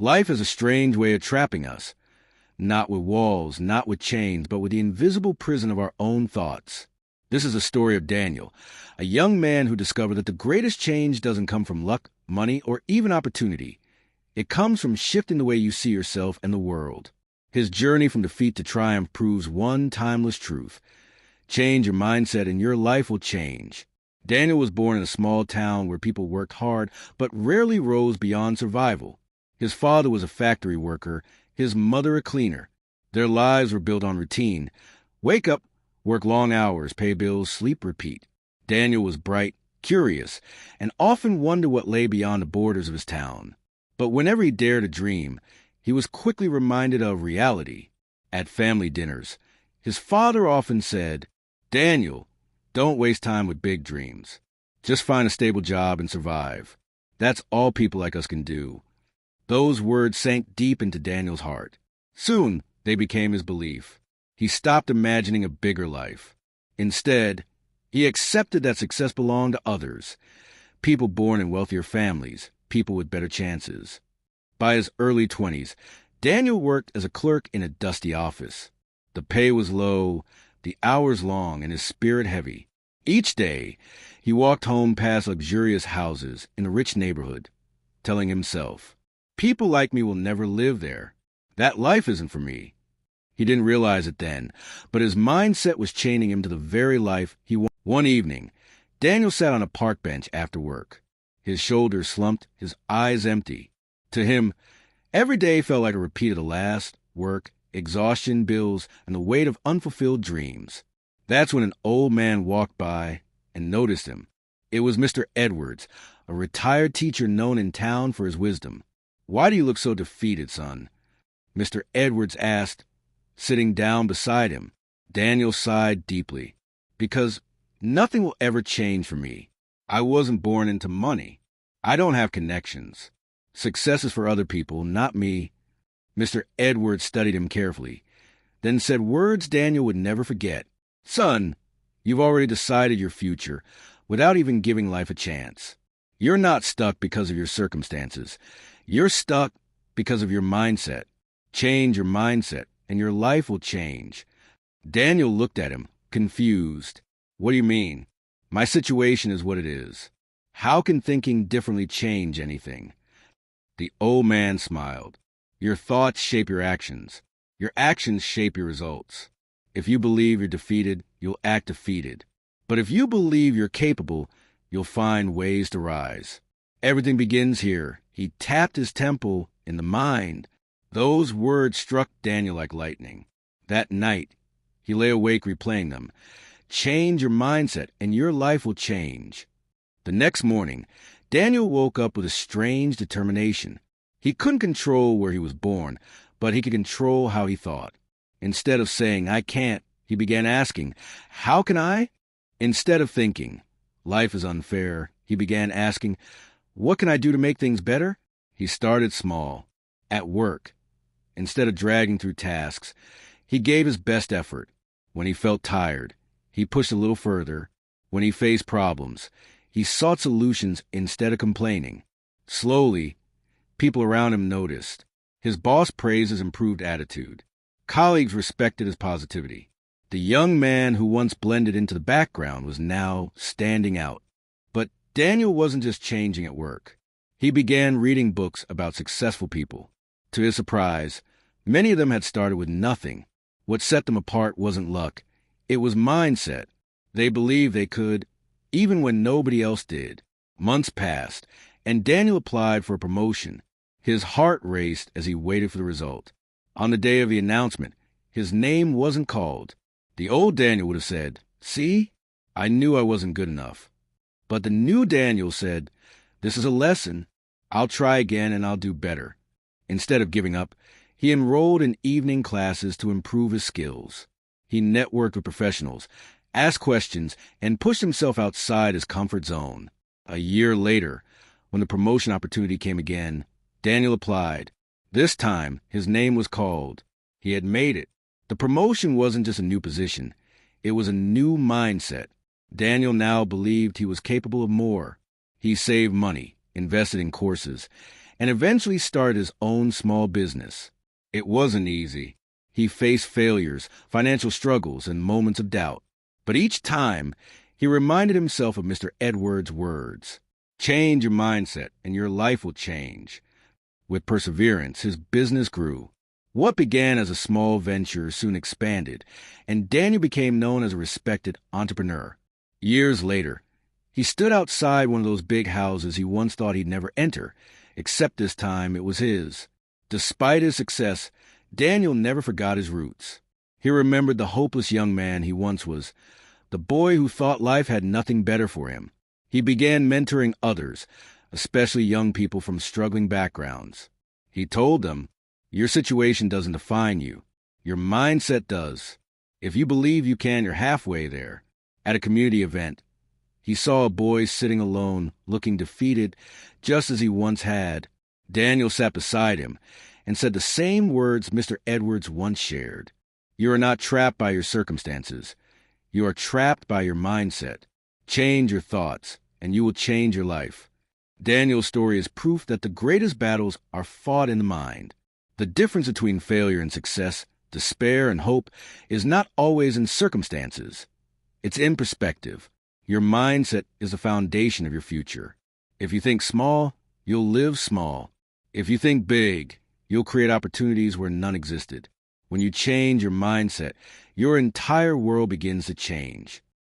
Life is a strange way of trapping us, not with walls, not with chains, but with the invisible prison of our own thoughts. This is the story of Daniel, a young man who discovered that the greatest change doesn't come from luck, money, or even opportunity. It comes from shifting the way you see yourself and the world. His journey from defeat to triumph proves one timeless truth. Change your mindset and your life will change. Daniel was born in a small town where people worked hard but rarely rose beyond survival. His father was a factory worker, his mother a cleaner. Their lives were built on routine. Wake up, work long hours, pay bills, sleep, repeat. Daniel was bright, curious, and often wondered what lay beyond the borders of his town. But whenever he dared to dream, he was quickly reminded of reality. At family dinners, his father often said, "Daniel, don't waste time with big dreams. Just find a stable job and survive. That's all people like us can do." Those words sank deep into Daniel's heart. Soon, they became his belief. He stopped imagining a bigger life. Instead, he accepted that success belonged to others, people born in wealthier families, people with better chances. By his early 20s, Daniel worked as a clerk in a dusty office. The pay was low, the hours long, and his spirit heavy. Each day, he walked home past luxurious houses in a rich neighborhood, telling himself, "People like me will never live there. That life isn't for me." He didn't realize it then, but his mindset was chaining him to the very life he wanted. One evening, Daniel sat on a park bench after work. His shoulders slumped, his eyes empty. To him, every day felt like a repeat of the last: work, exhaustion, bills, and the weight of unfulfilled dreams. That's when an old man walked by and noticed him. It was Mr. Edwards, a retired teacher known in town for his wisdom. "Why do you look so defeated, son?" Mr. Edwards asked, sitting down beside him. Daniel sighed deeply. "Because nothing will ever change for me. I wasn't born into money. I don't have connections. Success is for other people, not me." Mr. Edwards studied him carefully, then said words Daniel would never forget. "Son, you've already decided your future without even giving life a chance. You're not stuck because of your circumstances. You're stuck because of your mindset. Change your mindset, and your life will change." Daniel looked at him, confused. "What do you mean? My situation is what it is. How can thinking differently change anything?" The old man smiled. "Your thoughts shape your actions. Your actions shape your results. If you believe you're defeated, you'll act defeated. But if you believe you're capable, you'll find ways to rise. Everything begins here." He tapped his temple in the mind. Those words struck Daniel like lightning. That night, he lay awake replaying them. Change your mindset, and your life will change. The next morning, Daniel woke up with a strange determination. He couldn't control where he was born, but he could control how he thought. Instead of saying, "I can't," he began asking, "How can I?" Instead of thinking, "Life is unfair," he began asking, "What can I do to make things better?" He started small, at work. Instead of dragging through tasks, he gave his best effort. When he felt tired, he pushed a little further. When he faced problems, he sought solutions instead of complaining. Slowly, people around him noticed. His boss praised his improved attitude. Colleagues respected his positivity. The young man who once blended into the background was now standing out. But Daniel wasn't just changing at work. He began reading books about successful people. To his surprise, many of them had started with nothing. What set them apart wasn't luck. It was mindset. They believed they could, even when nobody else did. Months passed, and Daniel applied for a promotion. His heart raced as he waited for the result. On the day of the announcement, his name wasn't called. The old Daniel would have said, "See, I knew I wasn't good enough." But the new Daniel said, "This is a lesson. I'll try again and I'll do better." Instead of giving up, he enrolled in evening classes to improve his skills. He networked with professionals, asked questions, and pushed himself outside his comfort zone. A year later, when the promotion opportunity came again, Daniel applied. This time, his name was called. He had made it. The promotion wasn't just a new position. It was a new mindset. Daniel now believed he was capable of more. He saved money, invested in courses, and eventually started his own small business. It wasn't easy. He faced failures, financial struggles, and moments of doubt. But each time, he reminded himself of Mr. Edwards' words. Change your mindset, and your life will change. With perseverance, his business grew. What began as a small venture soon expanded, and Daniel became known as a respected entrepreneur. Years later, he stood outside one of those big houses he once thought he'd never enter, except this time it was his. Despite his success, Daniel never forgot his roots. He remembered the hopeless young man he once was, the boy who thought life had nothing better for him. He began mentoring others, especially young people from struggling backgrounds. He told them, "Your situation doesn't define you. Your mindset does. If you believe you can, you're halfway there." At a community event, he saw a boy sitting alone, looking defeated, just as he once had. Daniel sat beside him and said the same words Mr. Edwards once shared. "You are not trapped by your circumstances. You are trapped by your mindset. Change your thoughts, and you will change your life." Daniel's story is proof that the greatest battles are fought in the mind. The difference between failure and success, despair and hope, is not always in circumstances. It's in perspective. Your mindset is the foundation of your future. If you think small, you'll live small. If you think big, you'll create opportunities where none existed. When you change your mindset, your entire world begins to change.